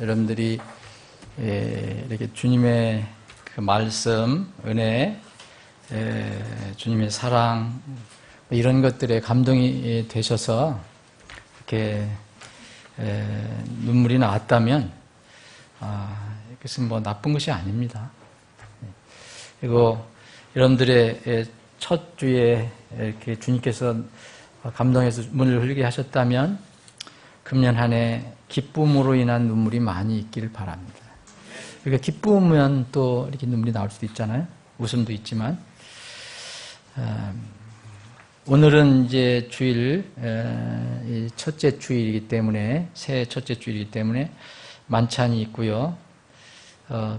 여러분들이 이렇게 주님의 그 말씀, 은혜, 주님의 사랑 이런 것들에 감동이 되셔서 이렇게 눈물이 나왔다면 이것은 뭐 나쁜 것이 아닙니다. 그리고 여러분들의 첫 주에 이렇게 주님께서 감동해서 문을 흘리게 하셨다면 금년 한 해 기쁨으로 인한 눈물이 많이 있기를 바랍니다. 그러니까 기쁘면 또 이렇게 눈물이 나올 수도 있잖아요. 웃음도 있지만 오늘은 이제 주일 첫째 주일이기 때문에 새해 첫째 주일이기 때문에 만찬이 있고요.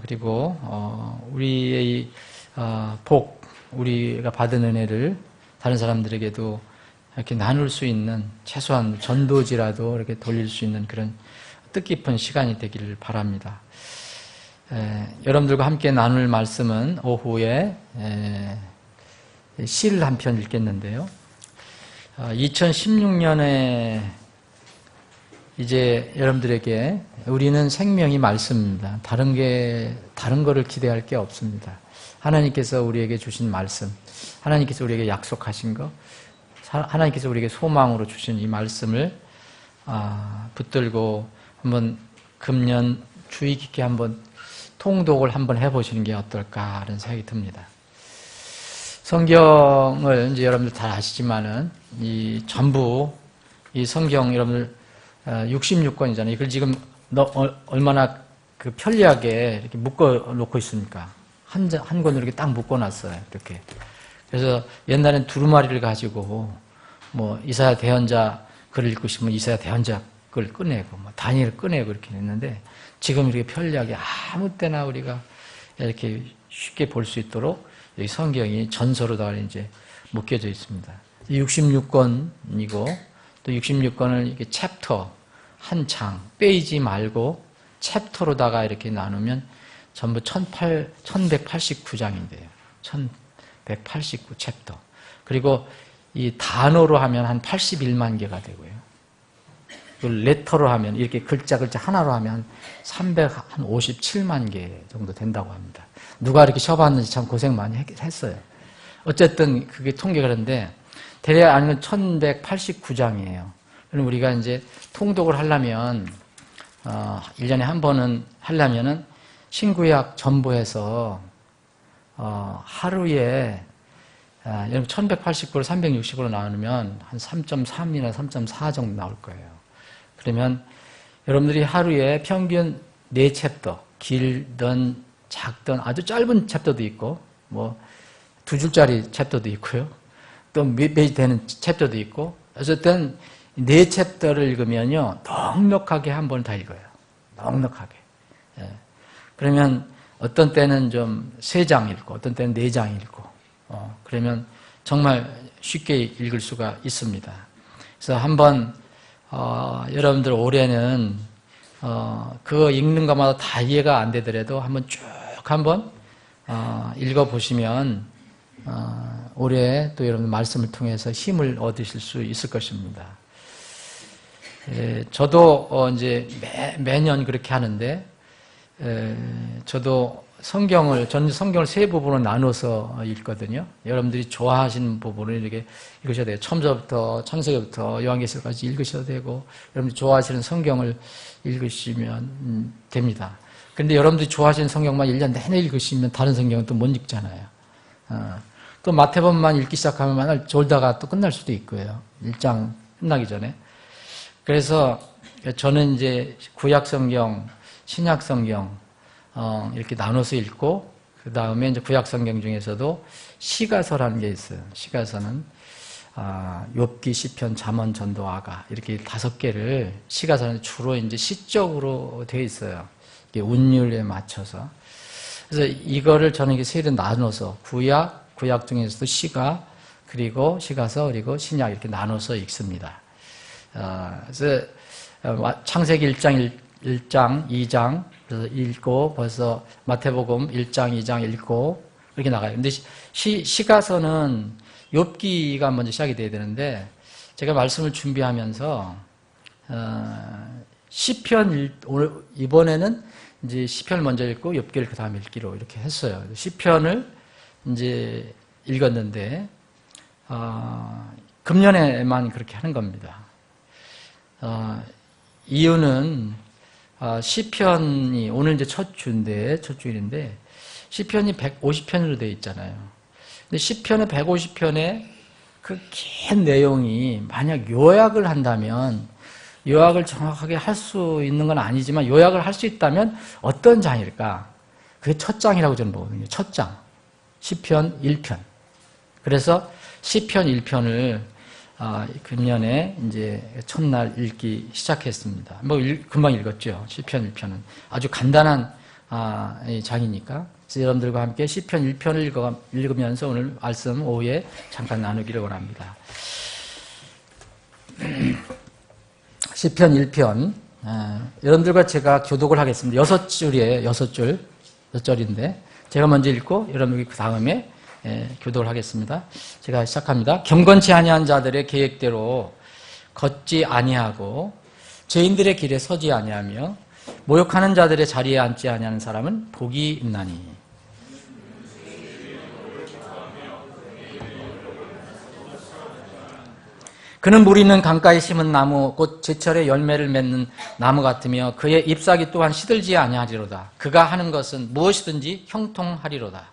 그리고 우리의 복, 우리가 받은 은혜를 다른 사람들에게도 이렇게 나눌 수 있는 최소한 전도지라도 이렇게 돌릴 수 있는 그런 뜻깊은 시간이 되기를 바랍니다. 여러분들과 함께 나눌 말씀은 오후에 시를 한 편 읽겠는데요. 2016년에 이제 여러분들에게 우리는 생명이 말씀입니다. 다른 거를 기대할 게 없습니다. 하나님께서 우리에게 주신 말씀, 하나님께서 우리에게 약속하신 거, 하나님께서 우리에게 소망으로 주신 이 말씀을 붙들고 한번 금년 주의 깊게 한번 통독을 한번 해보시는 게 어떨까 하는 생각이 듭니다. 성경을 이제 여러분들 다 아시지만은 전부 이 성경 여러분들 66권이잖아요. 이걸 지금 얼마나 그 편리하게 이렇게 묶어 놓고 있습니까? 한 권으로 이렇게 딱 묶어 놨어요. 이렇게. 그래서 옛날엔 두루마리를 가지고 뭐 이사야 대언자 글을 읽고 싶으면 이사야 대언자 글을 꺼내고 뭐 다니엘을 꺼내고 이렇게 했는데 지금 이렇게 편리하게 아무 때나 우리가 이렇게 쉽게 볼 수 있도록 이 성경이 전서로다가 이제 묶여져 있습니다. 66권이고 또 66권을 이렇게 챕터 한 장 페이지 말고 챕터로다가 이렇게 나누면 전부 1189장인데요. 1189 챕터. 그리고 이 단어로 하면 한 81만 개가 되고요. 레터로 하면 이렇게 글자 하나로 하면 357만 개 정도 된다고 합니다. 누가 이렇게 쉬어봤는지 참 고생 많이 했어요. 어쨌든 그게 통계가 그런데 대략 아니면 1189장이에요. 그럼 우리가 이제 통독을 하려면 1년에 한 번은 하려면은 신구약 전부해서 하루에 여러분 1189를 360으로 나누면 한 3.3이나 3.4 정도 나올 거예요. 그러면 여러분들이 하루에 평균 4챕터, 길든 작든 아주 짧은 챕터도 있고 뭐 2줄짜리 챕터도 있고요. 또 몇 페이지 되는 챕터도 있고 어쨌든 4챕터를 읽으면요. 넉넉하게 한 번 다 읽어요. 넉넉하게. 예. 그러면 어떤 때는 좀 3장 읽고 어떤 때는 4장 읽고 그러면 정말 쉽게 읽을 수가 있습니다. 그래서 한번 여러분들 올해는 그거 읽는 것마다 다 이해가 안 되더라도 한번 쭉 한번 읽어보시면 올해 또 여러분 말씀을 통해서 힘을 얻으실 수 있을 것입니다. 저도 이제 매년 그렇게 하는데 저도 저는 성경을 3부분으로 나눠서 읽거든요. 여러분들이 좋아하시는 부분을 이렇게 읽으셔야 돼요. 처음서부터 창세기부터 요한계시록까지 읽으셔도 되고 여러분들이 좋아하시는 성경을 읽으시면 됩니다. 그런데 여러분들이 좋아하시는 성경만 1년 내내 읽으시면 다른 성경은 또 못 읽잖아요. 또 마태복음만 읽기 시작하면 맨날 졸다가 또 끝날 수도 있고요. 1장 끝나기 전에. 그래서 저는 이제 구약 성경, 신약 성경 이렇게 나눠서 읽고 그 다음에 이제 구약 성경 중에서도 시가서라는 게 있어요. 시가서는 욥기, 시편, 잠언, 전도, 아가 이렇게 5개를 시가서는 주로 이제 시적으로 되어 있어요. 이게 운율에 맞춰서. 그래서 이거를 저는 이게 세일을 나눠서 구약 중에서도 시가 그리고 시가서 그리고 신약 이렇게 나눠서 읽습니다. 그래서 창세기 1장, 2장 그래서 읽고 벌써 마태복음 1장, 2장 읽고 이렇게 나가요. 근데 시가서는 욥기가 먼저 시작이 돼야 되는데 제가 말씀을 준비하면서 시편 오늘 이번에는 이제 시편을 먼저 읽고 욥기를 그 다음에 읽기로 이렇게 했어요. 시편을 이제 읽었는데 금년에만 그렇게 하는 겁니다. 이유는 시편이 오늘 이제 첫 주일인데 시편이 150편으로 되어 있잖아요. 근데 시편의 150편에 그 긴 내용이 만약 요약을 한다면 요약을 정확하게 할 수 있는 건 아니지만 요약을 할 수 있다면 어떤 장일까? 그게 첫 장이라고 저는 보거든요. 첫 장. 시편 1편. 그래서 시편 1편을 금년에 이제 첫날 읽기 시작했습니다. 금방 읽었죠. 시편 1편은. 아주 간단한 장이니까. 그래서 여러분들과 함께 시편 1편을 읽으면서 오늘 말씀 오후에 잠깐 나누기를 원합니다. 시편 1편. 여러분들과 제가 교독을 하겠습니다. 6줄이에요. 6절인데 제가 먼저 읽고 여러분이 그 다음에 교독을 하겠습니다. 제가 시작합니다. 경건치 아니한 자들의 계획대로 걷지 아니하고 죄인들의 길에 서지 아니하며 모욕하는 자들의 자리에 앉지 아니하는 사람은 복이 있나니. 그는 물 있는 강가에 심은 나무 곧 제철에 열매를 맺는 나무 같으며 그의 잎사귀 또한 시들지 아니하리로다. 그가 하는 것은 무엇이든지 형통하리로다.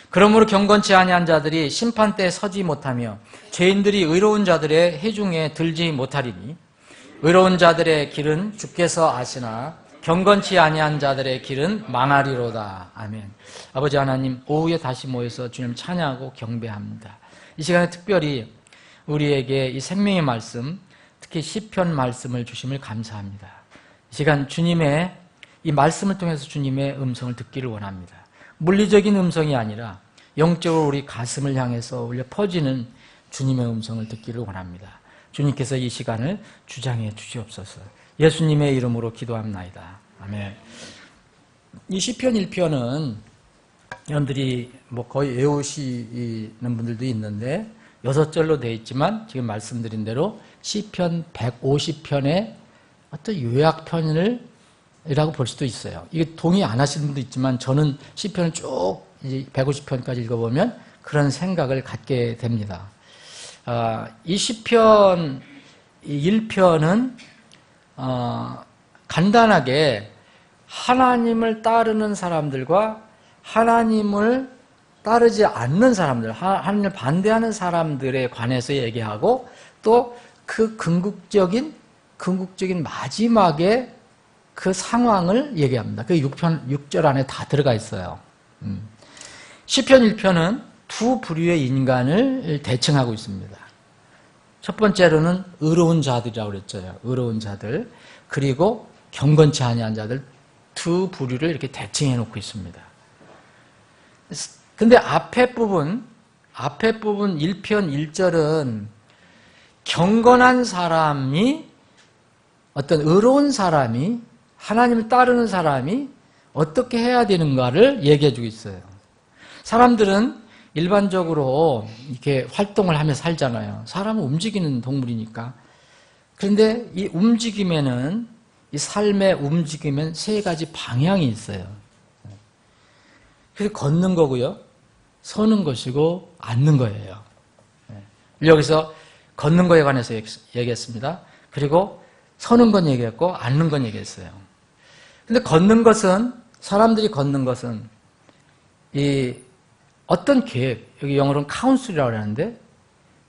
그러므로 경건치 아니한 자들이 심판대에 서지 못하며 죄인들이 의로운 자들의 해중에 들지 못하리니 의로운 자들의 길은 주께서 아시나 경건치 아니한 자들의 길은 망하리로다. 아멘. 아버지 하나님, 오후에 다시 모여서 주님 찬양하고 경배합니다. 이 시간에 특별히 우리에게 이 생명의 말씀, 특히 시편 말씀을 주심을 감사합니다. 이 시간 주님의 이 말씀을 통해서 주님의 음성을 듣기를 원합니다. 물리적인 음성이 아니라 영적으로 우리 가슴을 향해서 울려 퍼지는 주님의 음성을 듣기를 원합니다. 주님께서 이 시간을 주장해 주시옵소서. 예수님의 이름으로 기도합나이다. 아멘. 이 시편 1편은 여러분들이 거의 외우시는 분들도 있는데 6절로 되어 있지만 지금 말씀드린 대로 시편 150편의 어떤 요약편이라고 볼 수도 있어요. 이게 동의 안 하시는 분도 있지만 저는 시편을 쭉 150편까지 읽어보면 그런 생각을 갖게 됩니다. 이 시편 1편은 간단하게 하나님을 따르는 사람들과 하나님을 따르지 않는 사람들, 하나님을 반대하는 사람들에 관해서 얘기하고 또 그 궁극적인 마지막에 그 상황을 얘기합니다. 그 6절 안에 다 들어가 있어요. 시편 1편은 두 부류의 인간을 대칭하고 있습니다. 첫 번째로는 의로운 자들이라고 그랬죠. 의로운 자들. 그리고 경건치 아니한 자들 두 부류를 이렇게 대칭해 놓고 있습니다. 근데 앞에 부분 1편 1절은 경건한 사람이 어떤 의로운 사람이 하나님을 따르는 사람이 어떻게 해야 되는가를 얘기해 주고 있어요. 사람들은 일반적으로 이렇게 활동을 하며 살잖아요. 사람은 움직이는 동물이니까. 그런데 이 움직임에는 이 삶의 움직임엔 세 가지 방향이 있어요. 그래서 걷는 거고요. 서는 것이고 앉는 거예요. 여기서 걷는 거에 관해서 얘기했습니다. 그리고 서는 건 얘기했고 앉는 건 얘기했어요. 근데 걷는 것은 사람들이 걷는 것은 이 어떤 계획, 여기 영어로는 카운슬이라고 하는데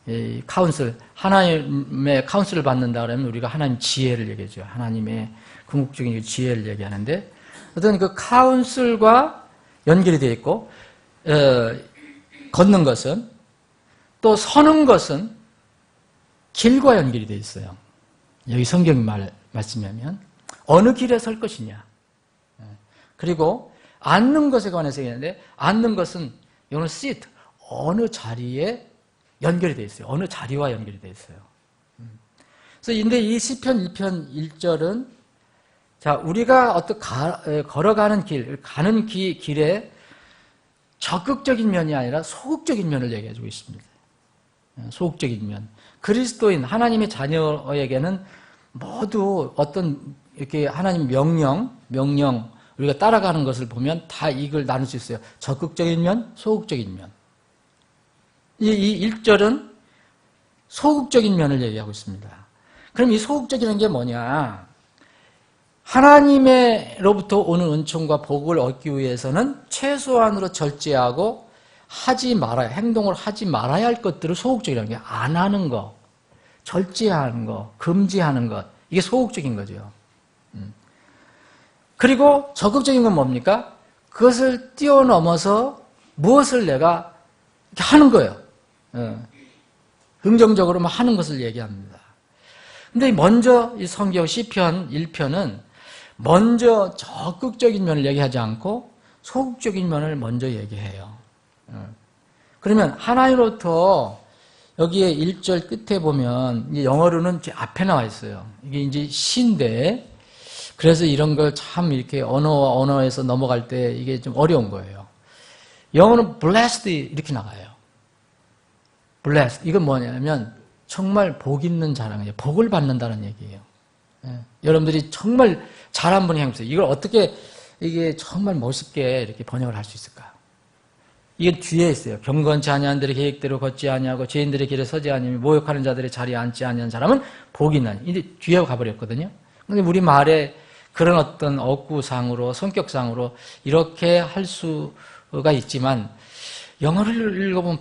이 카운슬, 하나님의 카운슬을 받는다 그러면 우리가 하나님 지혜를 얘기하죠. 하나님의 궁극적인 지혜를 얘기하는데 어떤 그 카운슬과 연결이 되어 있고 걷는 것은 또 서는 것은 길과 연결이 되어 있어요. 여기 성경 말씀이면 어느 길에 설 것이냐. 그리고 앉는 것에 관해서 얘기하는데 앉는 것은 이거는 sit, 어느 자리에 연결이 되어 있어요. 어느 자리와 연결이 되어 있어요. 그래서 근데 이 시편 1편 1절은 자, 우리가 걸어가는 길, 가는 길에 적극적인 면이 아니라 소극적인 면을 얘기해 주고 있습니다. 소극적인 면. 그리스도인 하나님의 자녀에게는 모두 어떤 이렇게 하나님 명령 우리가 따라가는 것을 보면 다 이걸 나눌 수 있어요. 적극적인 면, 소극적인 면. 이 1절은 소극적인 면을 얘기하고 있습니다. 그럼 이 소극적인 게 뭐냐? 하나님으로부터 오는 은총과 복을 얻기 위해서는 최소한으로 절제하고 행동을 하지 말아야 할 것들을 소극적이라는 게 안 하는 거, 절제하는 거, 금지하는 것. 이게 소극적인 거죠. 그리고 적극적인 건 뭡니까? 그것을 뛰어넘어서 무엇을 내가 하는 거예요. 긍정적으로 하는 것을 얘기합니다. 근데 먼저 이 성경 시편 1편은 먼저 적극적인 면을 얘기하지 않고 소극적인 면을 먼저 얘기해요. 그러면 하나님으로부터 여기에 1절 끝에 보면 영어로는 앞에 나와 있어요. 이게 이제 시인데 그래서 이런 걸 참 이렇게 언어에서 넘어갈 때 이게 좀 어려운 거예요. 영어는 blessed 이렇게 나가요. blessed. 이건 뭐냐면 정말 복 있는 자랑이에요. 복을 받는다는 얘기예요. 여러분들이 정말 잘 한번 해보세요. 이걸 어떻게 이게 정말 멋있게 이렇게 번역을 할 수 있을까? 이게 뒤에 있어요. 경건치 아니한 들의 계획대로 걷지 아니하고 죄인들의 길에 서지 아니하며 모욕하는 자들의 자리에 앉지 아니한 사람은 복이 나니. 이제 뒤에 가버렸거든요. 근데 우리 말에 그런 어떤 어구상으로 성격상으로 이렇게 할 수가 있지만 영어를 읽어보면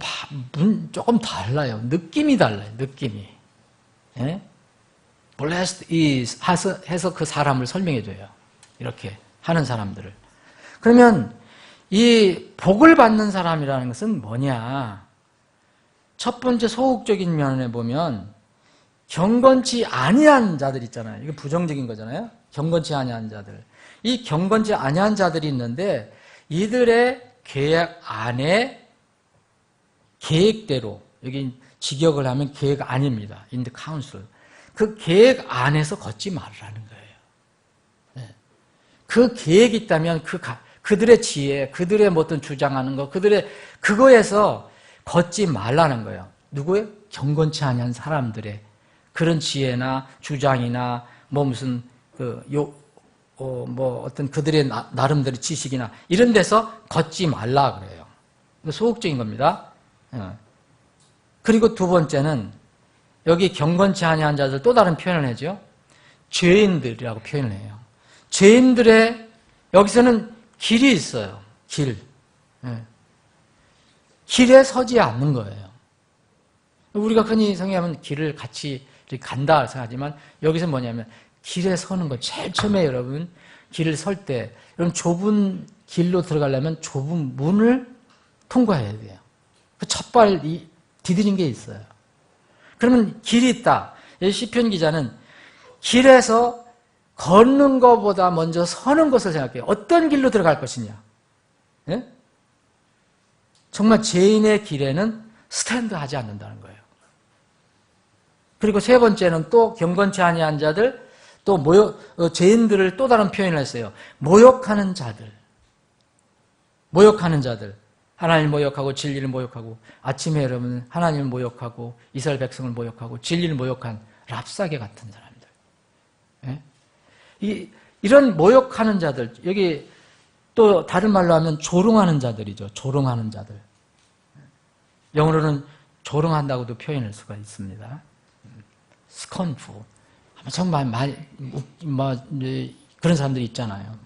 조금 달라요. 느낌이 달라요. 느낌이. 예? Blessed is 해서 그 사람을 설명해줘요. 이렇게 하는 사람들을. 그러면 이 복을 받는 사람이라는 것은 뭐냐? 첫 번째 소극적인 면에 보면 경건치 아니한 자들 있잖아요. 이거 부정적인 거잖아요. 경건치 아니한 자들. 이 경건치 아니한 자들이 있는데 이들의 계획 안에 계획대로 여기 직역을 하면 계획 아닙니다. In the counsel. 그 계획 안에서 걷지 말라는 거예요. 네. 그 계획이 있다면 그들의 지혜, 그들의 어떤 주장하는 거, 그거에서 걷지 말라는 거예요. 누구의? 경건치 아니한 사람들의 그런 지혜나 주장이나 무슨 어떤 그들의 나름대로 지식이나 이런 데서 걷지 말라 그래요. 소극적인 겁니다. 그리고 두 번째는 여기 경건치 아니한 자들 또 다른 표현을 하죠. 죄인들이라고 표현을 해요. 죄인들의 여기서는 길이 있어요. 길. 길에 서지 않는 거예요. 우리가 흔히 생각하면 길을 같이 간다 생각하지만 여기서 뭐냐면 길에 서는 거. 제일 처음에 여러분 길을 설 때 여러분 좁은 길로 들어가려면 좁은 문을 통과해야 돼요. 그 첫발 디디는 게 있어요. 그러면 길이 있다. 시편 기자는 길에서 걷는 것보다 먼저 서는 것을 생각해요. 어떤 길로 들어갈 것이냐. 예? 정말 죄인의 길에는 스탠드하지 않는다는 거예요. 그리고 세 번째는 또 경건치 아니한 자들, 또 죄인들을 또 다른 표현을 했어요. 모욕하는 자들. 모욕하는 자들. 하나님을 모욕하고 진리를 모욕하고 아침에 여러분 하나님을 모욕하고 이스라엘 백성을 모욕하고 진리를 모욕한 랍사게 같은 사람들. 예? 이런 모욕하는 자들, 여기 또 다른 말로 하면 조롱하는 자들이죠. 조롱하는 자들. 영어로는 조롱한다고도 표현할 수가 있습니다. scornful. 정말 그런 사람들이 있잖아요.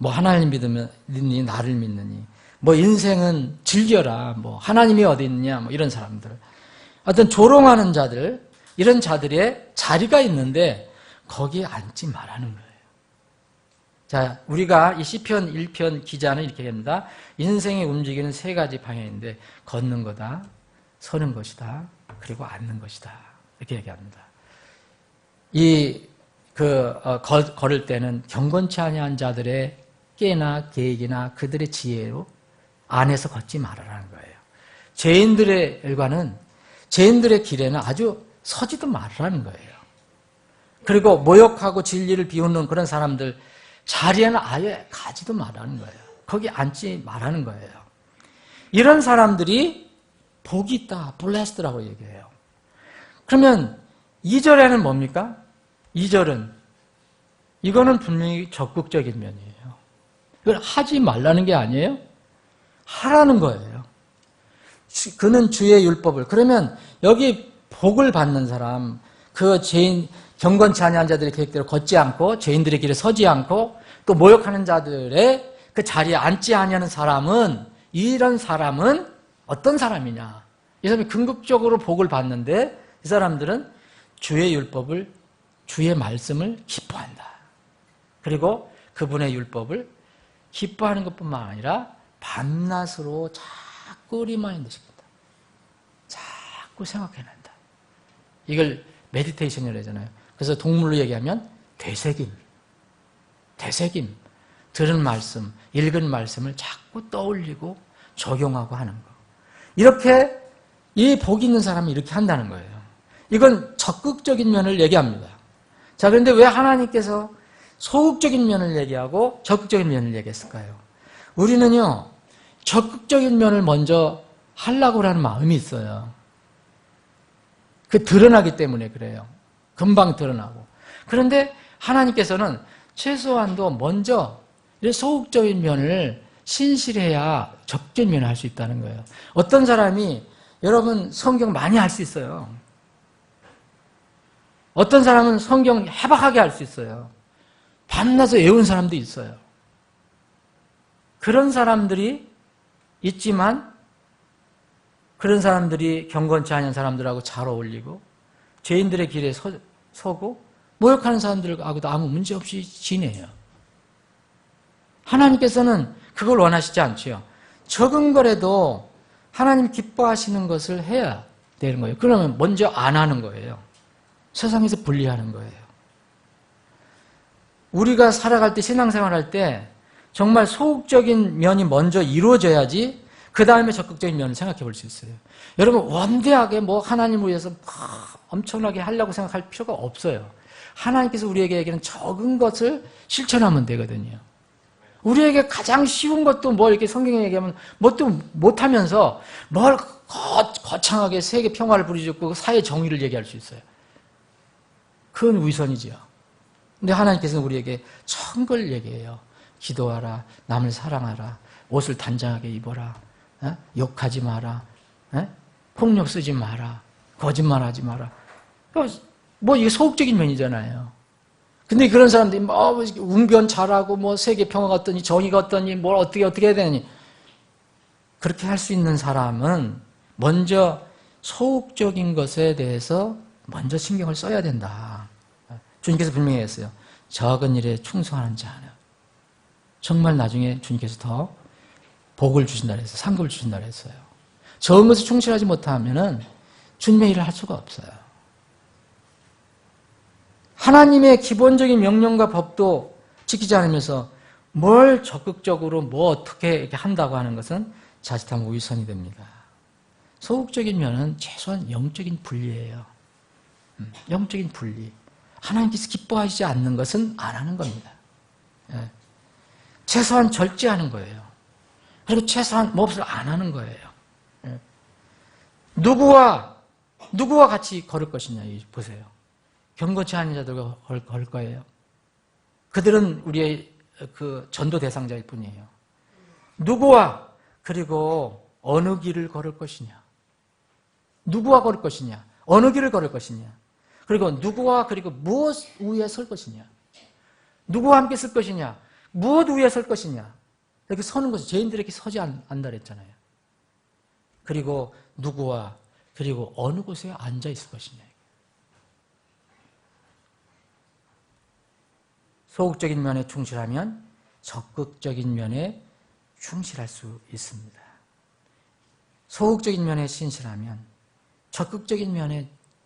하나님 믿니 나를 믿느니. 인생은 즐겨라. 하나님이 어디 있느냐. 이런 사람들. 어떤 조롱하는 자들, 이런 자들의 자리가 있는데 거기에 앉지 말라는 거예요. 자, 우리가 이 시편 1편 기자는 이렇게 합니다. 인생이 움직이는 세 가지 방향인데 걷는 거다, 서는 것이다, 그리고 앉는 것이다. 이렇게 얘기합니다. 걸을 때는 경건치 아니한 자들의 깨나 계획이나 그들의 지혜로 안에서 걷지 말아라는 거예요. 죄인들의 일과는 죄인들의 길에는 아주 서지도 말아라는 거예요. 그리고 모욕하고 진리를 비웃는 그런 사람들 자리에는 아예 가지도 말라는 거예요. 거기 앉지 말라는 거예요. 이런 사람들이 복이 있다, blessed라고 얘기해요. 그러면 2절에는 뭡니까? 2절은 이거는 분명히 적극적인 면이에요. 이걸 하지 말라는 게 아니에요. 하라는 거예요. 그는 주의 율법을. 그러면 여기 복을 받는 사람, 그 죄인, 경건치 아니한 자들의 계획대로 걷지 않고 죄인들의 길에 서지 않고 또 모욕하는 자들의 그 자리에 앉지 아니하는 사람은, 이런 사람은 어떤 사람이냐? 이 사람이 궁극적으로 복을 받는데 이 사람들은 주의 율법을, 주의 말씀을 기뻐한다. 그리고 그분의 율법을 기뻐하는 것뿐만 아니라 밤낮으로 자꾸 리마인드 시킨다. 자꾸 생각해낸다. 이걸 메디테이션이라고 하잖아요. 그래서 동물로 얘기하면 되새김. 되새김. 들은 말씀, 읽은 말씀을 자꾸 떠올리고 적용하고 하는 거. 이렇게 이 복 있는 사람이 이렇게 한다는 거예요. 이건 적극적인 면을 얘기합니다. 자, 그런데 왜 하나님께서 소극적인 면을 얘기하고 적극적인 면을 얘기했을까요? 우리는요, 적극적인 면을 먼저 하려고 하는 마음이 있어요. 그 드러나기 때문에 그래요. 금방 드러나고. 그런데 하나님께서는 최소한도 먼저 소극적인 면을 신실해야 적극적인 면을 할 수 있다는 거예요. 어떤 사람이 여러분 성경 많이 할 수 있어요. 어떤 사람은 성경 해박하게 할 수 있어요. 밤낮에 외운 사람도 있어요. 그런 사람들이 있지만 그런 사람들이 경건치 않은 사람들하고 잘 어울리고 죄인들의 길에 서고 모욕하는 사람들하고도 아무 문제 없이 지내요. 하나님께서는 그걸 원하시지 않지요. 적은 거라도 하나님 기뻐하시는 것을 해야 되는 거예요. 그러면 먼저 안 하는 거예요. 세상에서 분리하는 거예요. 우리가 살아갈 때, 신앙생활할 때 정말 소극적인 면이 먼저 이루어져야지 그 다음에 적극적인 면을 생각해 볼 수 있어요. 여러분 원대하게 뭐 하나님을 위해서 엄청나게 하려고 생각할 필요가 없어요. 하나님께서 우리에게 얘기하는 적은 것을 실천하면 되거든요. 우리에게 가장 쉬운 것도 뭐 이렇게 성경에 얘기하면 뭣도 못하면서 뭘 거창하게 세계 평화를 부르짖고 사회 정의를 얘기할 수 있어요. 그건 위선이지요. 근데 하나님께서는 우리에게 천 걸 얘기해요. 기도하라, 남을 사랑하라, 옷을 단정하게 입어라, 욕하지 마라, 폭력 쓰지 마라, 거짓말하지 마라. 뭐 이게 소극적인 면이잖아요. 근데 그런 사람들이 뭐 웅변 잘하고 뭐 세계 평화가 어떠니 정의가 어떠니 뭘 어떻게 해야 되니 그렇게 할 수 있는 사람은 먼저 소극적인 것에 대해서 먼저 신경을 써야 된다. 주님께서 분명히 했어요. 적은 일에 충성하는 자는 정말 나중에 주님께서 더 복을 주신다 그랬어요. 상급을 주신다 그랬어요. 적은 것에 충실하지 못하면은 주님의 일을 할 수가 없어요. 하나님의 기본적인 명령과 법도 지키지 않으면서 뭘 적극적으로 뭐 어떻게 이렇게 한다고 하는 것은 자칫하면 위선이 됩니다. 소극적인 면은 최소한 영적인 분리예요. 영적인 분리. 하나님께서 기뻐하시지 않는 것은 안 하는 겁니다. 예. 최소한 절제하는 거예요. 그리고 최소한 몹을 안 하는 거예요. 예. 누구와 같이 걸을 것이냐 보세요. 경건치 않은 자들과 걸 거예요. 그들은 우리의 그 전도 대상자일 뿐이에요. 누구와 그리고 어느 길을 걸을 것이냐. 누구와 걸을 것이냐. 어느 길을 걸을 것이냐. 그리고 누구와 그리고 무엇 위에 설 것이냐. 누구와 함께 쓸 것이냐. 무엇 위에 설 것이냐. 이렇게 서는 것이 죄인들에게 서지 않는다 그랬잖아요. 그리고 누구와 그리고 어느 곳에 앉아 있을 것이냐. 소극적인 면에 충실하면 적극적인 면에 충실할 수 있습니다. 소극적인 면에 신실하면 적극적인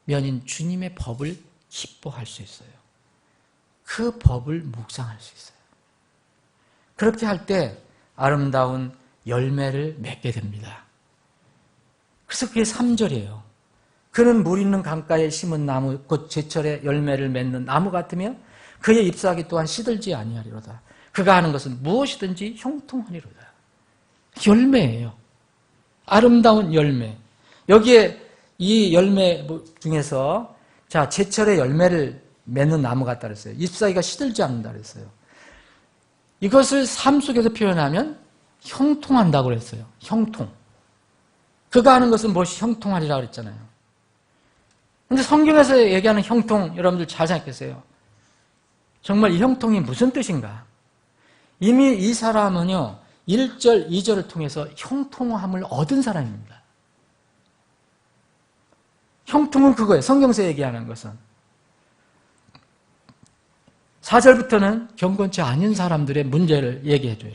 면인 주님의 법을 기뻐할 수 있어요. 그 법을 묵상할 수 있어요. 그렇게 할 때 아름다운 열매를 맺게 됩니다. 그래서 그게 3절이에요. 그는 물 있는 강가에 심은 나무 곧 제철에 열매를 맺는 나무 같으며 그의 잎사귀 또한 시들지 아니하리로다. 그가 하는 것은 무엇이든지 형통하리로다. 열매예요. 아름다운 열매. 여기에 이 열매 중에서 자, 제철의 열매를 맺는 나무 같다 그랬어요. 잎사귀가 시들지 않는다 그랬어요. 이것을 삶 속에서 표현하면 형통한다고 그랬어요. 형통. 그가 하는 것은 무엇이 형통하리라 그랬잖아요. 근데 성경에서 얘기하는 형통, 여러분들 잘 생각했어요. 정말 이 형통이 무슨 뜻인가? 이미 이 사람은요, 1절, 2절을 통해서 형통함을 얻은 사람입니다. 형통은 그거예요. 성경에서 얘기하는 것은. 4절부터는 경건치 않은 사람들의 문제를 얘기해줘요.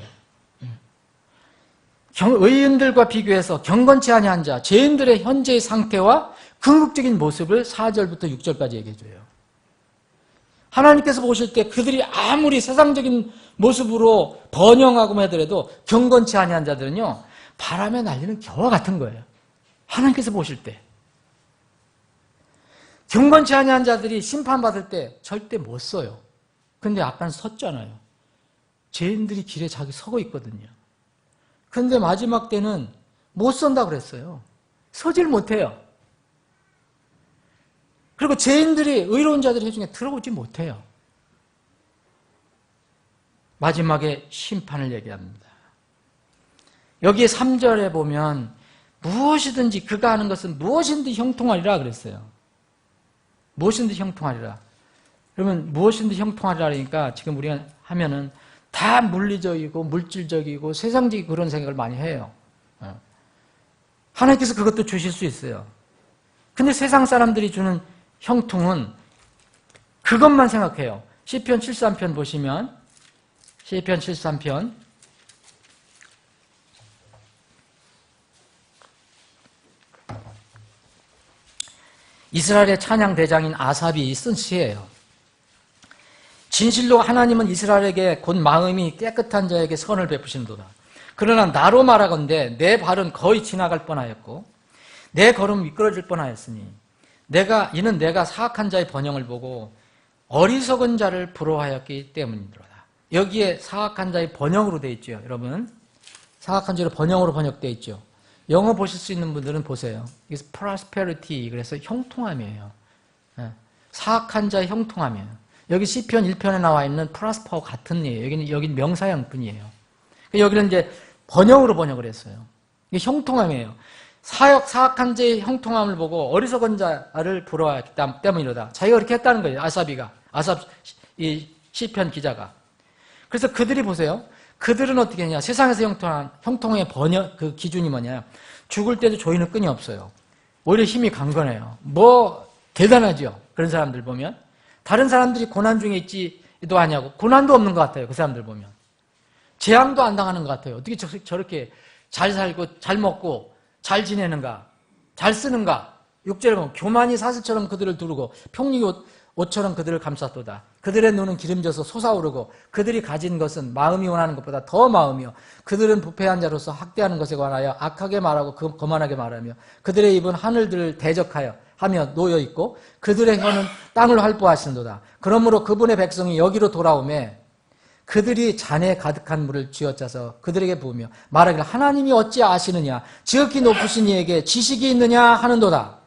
의인들과 비교해서 경건치 아니한 자, 죄인들의 현재의 상태와 궁극적인 모습을 4절부터 6절까지 얘기해줘요. 하나님께서 보실 때 그들이 아무리 세상적인 모습으로 번영하고만 하더라도 경건치 아니한 자들은요, 바람에 날리는 겨와 같은 거예요. 하나님께서 보실 때. 경건치 아니한 자들이 심판받을 때 절대 못 서요. 근데 아까는 섰잖아요. 죄인들이 길에 자기 서고 있거든요. 근데 마지막 때는 못 선다 그랬어요. 서질 못해요. 그리고 죄인들이, 의로운 자들이 중에 들어오지 못해요. 마지막에 심판을 얘기합니다. 여기에 3절에 보면 무엇이든지 그가 하는 것은 무엇인지 형통하리라 그랬어요. 무엇인지 형통하리라. 그러면 무엇인지 형통하리라 그러니까 지금 우리가 하면은 다 물리적이고 물질적이고 세상적이고 그런 생각을 많이 해요. 하나님께서 그것도 주실 수 있어요. 근데 세상 사람들이 주는 형통은 그것만 생각해요. 시편 73편 보시면 시편 73편 이스라엘의 찬양 대장인 아삽이 쓴 시예요. 진실로 하나님은 이스라엘에게 곧 마음이 깨끗한 자에게 선을 베푸신도다. 그러나 나로 말하건대 내 발은 거의 지나갈 뻔하였고 내 걸음 미끄러질 뻔하였으니 이는 내가 사악한 자의 번영을 보고 어리석은 자를 부러워하였기 때문이로다. 여기에 사악한 자의 번영으로 되어 있죠. 여러분, 사악한 자의 번영으로 번역되어 있죠. 영어 보실 수 있는 분들은 보세요. 이게 prosperity, 그래서 형통함이에요. 사악한 자의 형통함이에요. 여기 시편 1편에 나와 있는 prosper 같은 예예요. 여기는 명사형뿐이에요. 여기는 이제 번영으로 번역을 했어요. 이게 형통함이에요. 사악한 자의 형통함을 보고 어리석은 자를 부러워했기 때문이로다. 자기가 그렇게 했다는 거예요. 아삽 이 시편 기자가. 그래서 그들이 보세요. 그들은 어떻게 했냐? 세상에서 형통의 번역 그 기준이 뭐냐? 죽을 때도 조이는 끈이 없어요. 오히려 힘이 강건해요. 뭐 대단하죠. 그런 사람들 보면 다른 사람들이 고난 중에 있지도 않냐고 고난도 없는 것 같아요. 그 사람들 보면 재앙도 안 당하는 것 같아요. 어떻게 저렇게 잘 살고 잘 먹고 잘 지내는가? 잘 쓰는가? 6절에 보면 교만이 사슬처럼 그들을 두르고 평리기 옷처럼 그들을 감쌌도다. 그들의 눈은 기름져서 솟아오르고 그들이 가진 것은 마음이 원하는 것보다 더 마음이요. 그들은 부패한 자로서 학대하는 것에 관하여 악하게 말하고 거만하게 말하며 그들의 입은 하늘들을 대적하여 하며 놓여있고 그들의 혀는 땅을 활보하시는도다. 그러므로 그분의 백성이 여기로 돌아오매 그들이 잔에 가득한 물을 쥐어짜서 그들에게 부으며 말하기를 하나님이 어찌 아시느냐 지극히 높으신 이에게 지식이 있느냐 하는도다.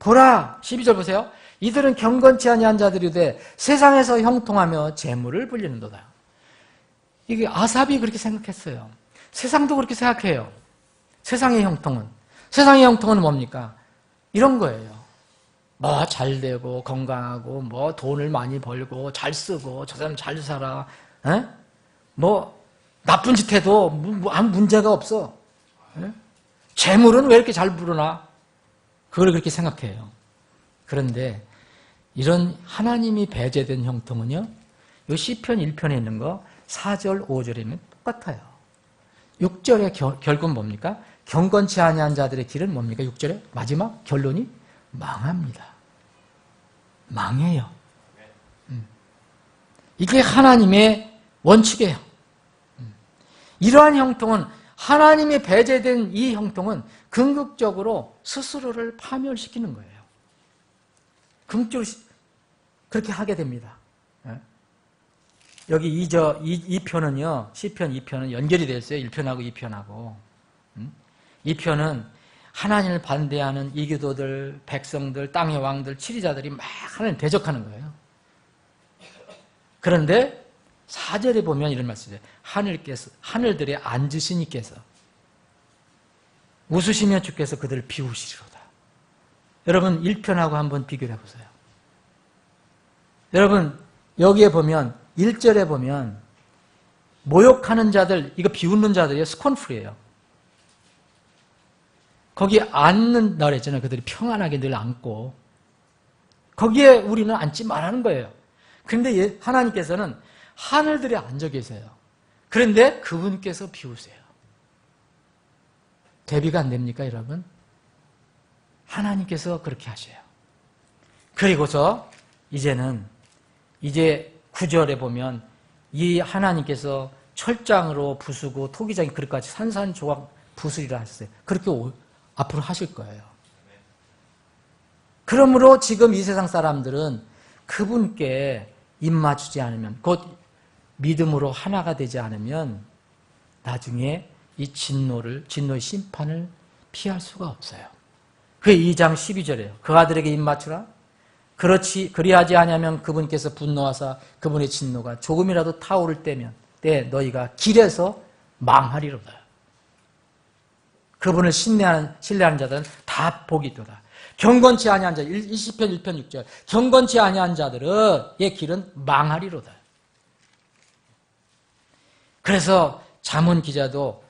보라 12절 보세요. 이들은 경건치 아니한 자들이되 세상에서 형통하며 재물을 불리는도다. 이게 아삽이 그렇게 생각했어요. 세상도 그렇게 생각해요. 세상의 형통은 뭡니까? 이런 거예요. 뭐 잘 되고 건강하고 뭐 돈을 많이 벌고 잘 쓰고 저 사람 잘 살아. 에? 뭐 나쁜 짓 해도 아무 문제가 없어. 에? 재물은 왜 이렇게 잘 부르나? 그걸 그렇게 생각해요. 그런데 이런 하나님이 배제된 형통은요. 이 시편 1편에 있는 거 4절 5절이면 똑같아요. 6절의 결국은 뭡니까? 경건치 아니한 자들의 길은 뭡니까? 6절에 마지막 결론이 망합니다. 망해요. 이게 하나님의 원칙이에요. 이러한 형통은 하나님이 배제된 이 형통은 궁극적으로 스스로를 파멸시키는 거예요. 궁극적으로 그렇게 하게 됩니다. 여기 2편은요, 시편 2편은 연결이 되어 있어요. 1편하고 2편하고. 2편은 하나님을 반대하는 이교도들, 백성들, 땅의 왕들, 치리자들이 막 하나님 대적하는 거예요. 그런데 4절에 보면 이런 말씀이에요. 하늘들에 앉으신 이께서 웃으시며 주께서 그들을 비우시리로다. 여러분 1편하고 한번 비교를 해보세요. 여러분 여기에 보면 1절에 보면 모욕하는 자들, 이거 비웃는 자들이에요. 스콘풀이에요. 거기 앉는다 그랬잖아요. 그들이 평안하게 늘 앉고. 거기에 우리는 앉지 말라는 거예요. 그런데 하나님께서는 하늘들에 앉아 계세요. 그런데 그분께서 비우세요. 대비가 안 됩니까, 여러분? 하나님께서 그렇게 하셔요. 그리고서 이제 9절에 보면 이 하나님께서 철장으로 부수고 토기장이 그릇까지 산산조각 부수리라 하셨어요. 그렇게 앞으로 하실 거예요. 그러므로 지금 이 세상 사람들은 그분께 입 맞추지 않으면, 곧 믿음으로 하나가 되지 않으면 나중에 이 진노의 심판을 피할 수가 없어요. 그게 2장 12절이에요. 그 아들에게 입 맞추라. 그리하지 아니하면 그분께서 분노하사 그분의 진노가 조금이라도 타오를 때면 너희가 길에서 망하리로다. 그분을 신뢰하는 자들은 다 복이 있도다. 경건치 아니한 자, 20편 1편 6절. 경건치 아니한 자들의 길은 망하리로다. 그래서 잠언 기자도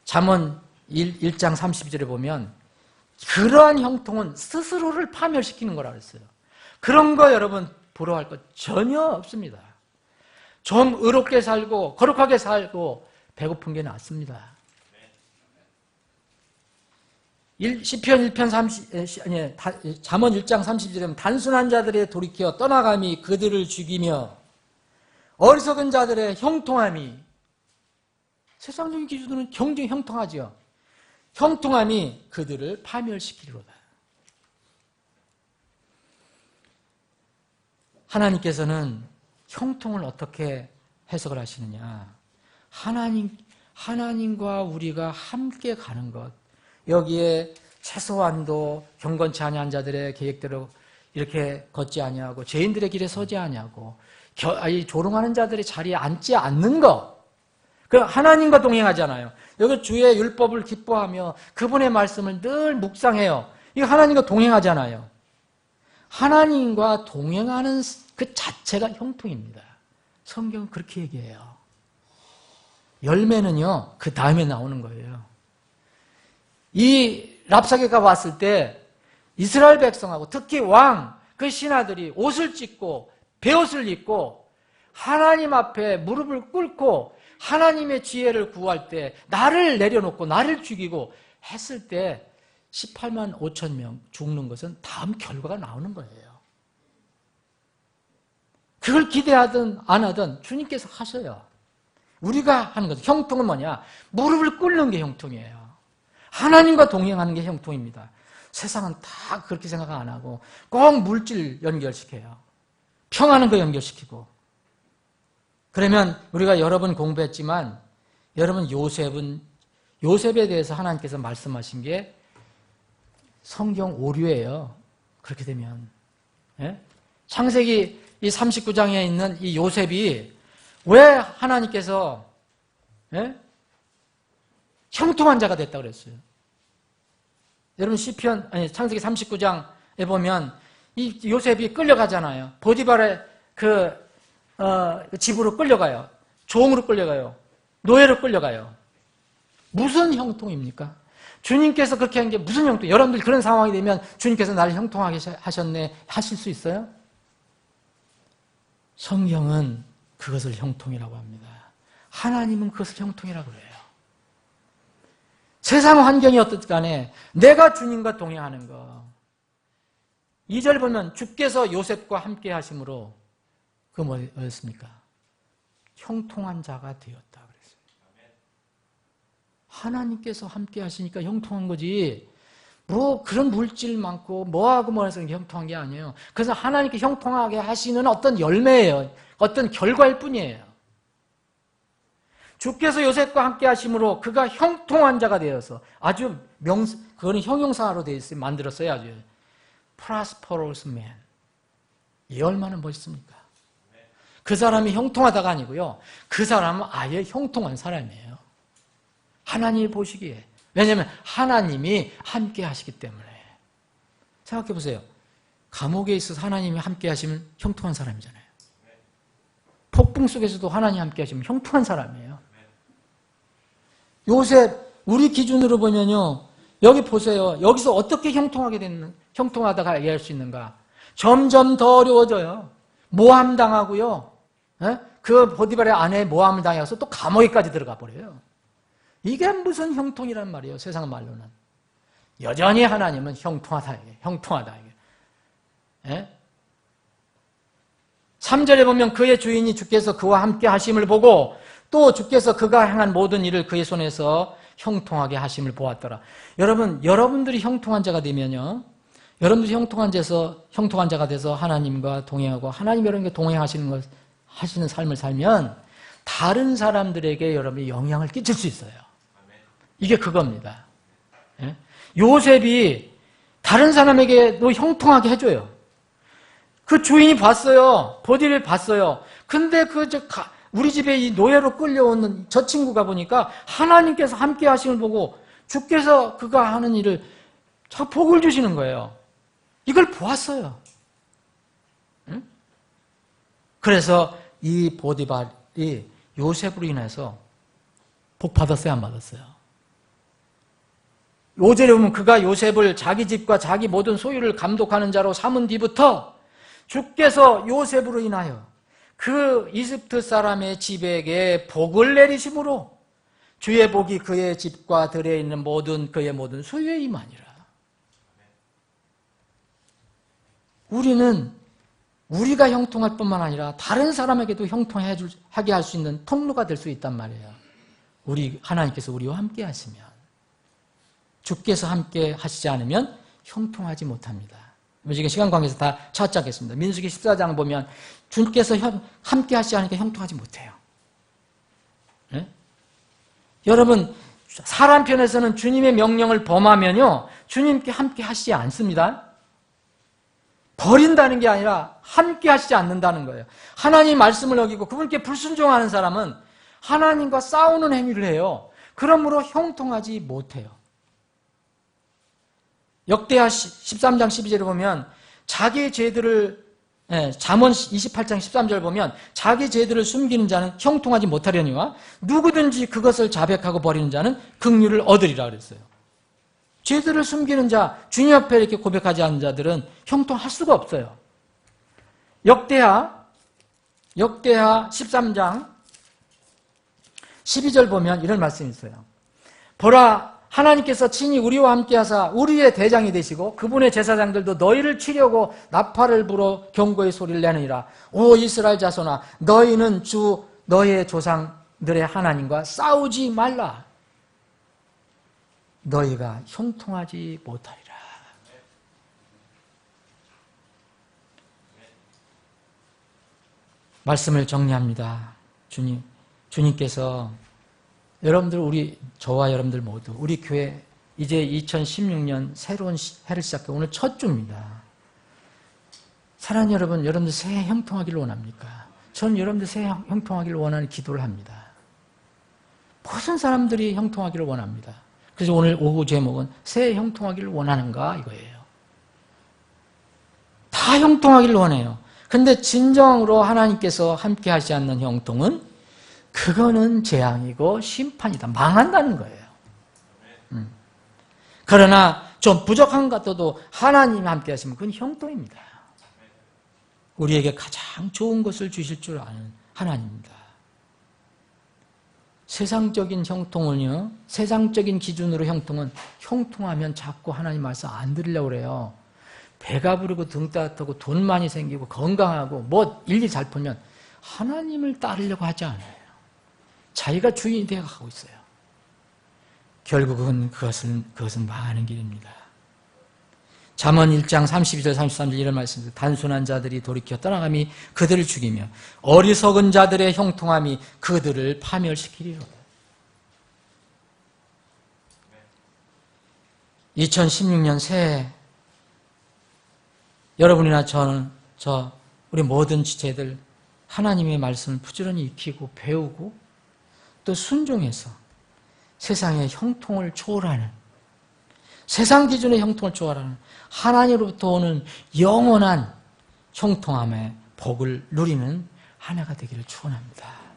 잠언 1장 32절에 보면 그러한 형통은 스스로를 파멸시키는 거라 그랬어요. 그런 거 여러분 부러워할 것 전혀 없습니다. 좀 의롭게 살고 거룩하게 살고 배고픈 게 낫습니다. 시편 1편 잠언 1장 30절에 보면 단순한 자들의 돌이켜 떠나감이 그들을 죽이며 어리석은 자들의 형통함이, 세상적인 기준으로는 굉장히 형통하죠. 형통함이 그들을 파멸시키리로다. 하나님께서는 형통을 어떻게 해석을 하시느냐. 하나님과 우리가 함께 가는 것. 여기에 최소한도 경건치 아니한 자들의 계획대로 이렇게 걷지 아니하고 죄인들의 길에 서지 아니하고 조롱하는 자들의 자리에 앉지 않는 것. 그 하나님과 동행하잖아요. 여기 주의 율법을 기뻐하며 그분의 말씀을 늘 묵상해요. 이거 하나님과 동행하잖아요. 하나님과 동행하는 그 자체가 형통입니다. 성경은 그렇게 얘기해요. 열매는요, 그 다음에 나오는 거예요. 이 랍사게가 왔을 때 이스라엘 백성하고 특히 왕, 그 신하들이 옷을 찢고 베옷을 입고 하나님 앞에 무릎을 꿇고 하나님의 지혜를 구할 때 나를 내려놓고 나를 죽이고 했을 때 18만 5천 명 죽는 것은 다음 결과가 나오는 거예요. 그걸 기대하든 안 하든 주님께서 하셔요. 우리가 하는 거죠. 형통은 뭐냐? 무릎을 꿇는 게 형통이에요. 하나님과 동행하는 게 형통입니다. 세상은 다 그렇게 생각 안 하고 꼭 물질 연결시켜요. 평하는 거 연결시키고. 그러면 우리가 여러 번 공부했지만 여러분 요셉에 대해서 하나님께서 말씀하신 게 성경 오류예요. 그렇게 되면. 예? 창세기 이 39장에 있는 이 요셉이 왜 하나님께서 형통한 자가 됐다고 그랬어요? 여러분 창세기 39장에 보면 이 요셉이 끌려가잖아요. 보디발의 집으로 끌려가요. 종으로 끌려가요. 노예로 끌려가요. 무슨 형통입니까? 주님께서 그렇게 한 게 무슨 형통? 여러분들 그런 상황이 되면 주님께서 나를 형통하게 하셨네 하실 수 있어요? 성경은 그것을 형통이라고 합니다. 하나님은 그것을 형통이라고 그래요. 세상 환경이 어떻든 간에 내가 주님과 동행하는 거. 2절 보면 주께서 요셉과 함께 하심으로 그 뭐였습니까? 형통한 자가 되었다 그랬어요. 하나님께서 함께 하시니까 형통한 거지. 뭐 그런 물질 많고 뭐하고 뭐 해서 형통한 게 아니에요. 그래서 하나님께 형통하게 하시는 어떤 열매예요. 어떤 결과일 뿐이에요. 주께서 요셉과 함께 하심으로 그가 형통한 자가 되어서 아주 그거는 형용사로 되어 있어요. 만들었어요. 아주. prosperous man. 이 얼마나 멋있습니까? 그 사람이 형통하다가 아니고요. 그 사람은 아예 형통한 사람이에요. 하나님이 보시기에. 왜냐하면 하나님이 함께 하시기 때문에. 생각해 보세요. 감옥에 있어서 하나님이 함께 하시면 형통한 사람이잖아요. 폭풍 속에서도 하나님이 함께 하시면 형통한 사람이에요. 요셉, 우리 기준으로 보면요. 여기 보세요. 여기서 어떻게 형통하다가 얘기할 수 있는가? 점점 더 어려워져요. 모함당하고요. 그 보디발의 아내의 모함을 당해서 또 감옥에까지 들어가 버려요. 이게 무슨 형통이란 말이에요. 세상 말로는. 여전히 하나님은 형통하다. 형통하다. 3절에 보면 그의 주인이 주께서 그와 함께 하심을 보고 또 주께서 그가 행한 모든 일을 그의 손에서 형통하게 하심을 보았더라. 여러분, 여러분들이 형통한 자가 되면요. 여러분들이 형통한 자가 돼서 하나님과 동행하고 하나님 여러분과 동행하시는 삶을 살면 다른 사람들에게 여러분이 영향을 끼칠 수 있어요. 이게 그겁니다. 요셉이 다른 사람에게도 형통하게 해줘요. 그 주인이 봤어요. 보디를 봤어요. 근데 우리 집에 이 노예로 끌려오는 저 친구가 보니까 하나님께서 함께 하심을 보고 주께서 그가 하는 일을 자 복을 주시는 거예요. 이걸 보았어요. 응? 그래서 이 보디발이 요셉으로 인해서 복 받았어요, 안 받았어요? 5절에 보면 그가 요셉을 자기 집과 자기 모든 소유를 감독하는 자로 삼은 뒤부터 주께서 요셉으로 인하여 그 이집트 사람의 집에게 복을 내리심으로 주의 복이 그의 집과 들에 있는 그의 모든 소유에 임하니라. 우리는 우리가 형통할 뿐만 아니라 다른 사람에게도 형통하게 할 수 있는 통로가 될 수 있단 말이에요. 하나님께서 우리와 함께 하시면. 주께서 함께 하시지 않으면 형통하지 못합니다. 지금 시간 관계에서 다 찾지 않겠습니다. 민수기 14장 보면 주께서 함께 하시지 않으니까 형통하지 못해요. 네? 여러분, 사람 편에서는 주님의 명령을 범하면요, 주님께 함께 하시지 않습니다. 버린다는 게 아니라 함께 하시지 않는다는 거예요. 하나님 말씀을 어기고 그분께 불순종하는 사람은 하나님과 싸우는 행위를 해요. 그러므로 형통하지 못해요. 역대하 13장 12절을 보면 자기 죄들을 잠언 28장 13절 보면 자기 죄들을 숨기는 자는 형통하지 못하려니와 누구든지 그것을 자백하고 버리는 자는 긍휼을 얻으리라 그랬어요. 죄들을 숨기는 자, 주님 앞에 이렇게 고백하지 않는 자들은 형통할 수가 없어요. 역대하 13장 12절 보면 이런 말씀이 있어요. 보라, 하나님께서 친히 우리와 함께하사 우리의 대장이 되시고 그분의 제사장들도 너희를 치려고 나팔을 불어 경고의 소리를 내느니라. 오 이스라엘 자손아, 너희는 주 너희의 조상들의 하나님과 싸우지 말라. 너희가 형통하지 못하리라. 말씀을 정리합니다. 주님께서 여러분들, 저와 여러분들 모두, 우리 교회 이제 2016년 새로운 해를 시작해 오늘 첫 주입니다. 사랑하는 여러분들 새해 형통하기를 원합니까? 저는 여러분들 새해 형통하기를 원하는 기도를 합니다. 모든 사람들이 형통하기를 원합니다. 그래서 오늘 오후 제목은 새해 형통하기를 원하는가 이거예요. 다 형통하기를 원해요. 근데 진정으로 하나님께서 함께 하지 않는 형통은 그거는 재앙이고 심판이다. 망한다는 거예요. 그러나 좀 부족한 것 같아도 하나님이 함께 하시면 그건 형통입니다. 우리에게 가장 좋은 것을 주실 줄 아는 하나님입니다. 세상적인 형통은요, 세상적인 기준으로 형통하면 자꾸 하나님 말씀 안 들으려고 그래요. 배가 부르고 등 따뜻하고 돈 많이 생기고 건강하고 뭐 일이 잘 풀면 하나님을 따르려고 하지 않아요. 자기가 주인이 되어 가고 있어요. 결국은 그것은 망하는 길입니다. 잠언 1장 32절 33절 이런 말씀입니다. 단순한 자들이 돌이켜 떠나감이 그들을 죽이며 어리석은 자들의 형통함이 그들을 파멸시키리로다. 2016년 새해 여러분이나 우리 모든 지체들 하나님의 말씀을 부지런히 익히고 배우고 또 순종해서 세상의 형통을 초월하는, 세상 기준의 형통을 초월하는 하나님으로부터 오는 영원한 형통함의 복을 누리는 한 해가 되기를 축원합니다.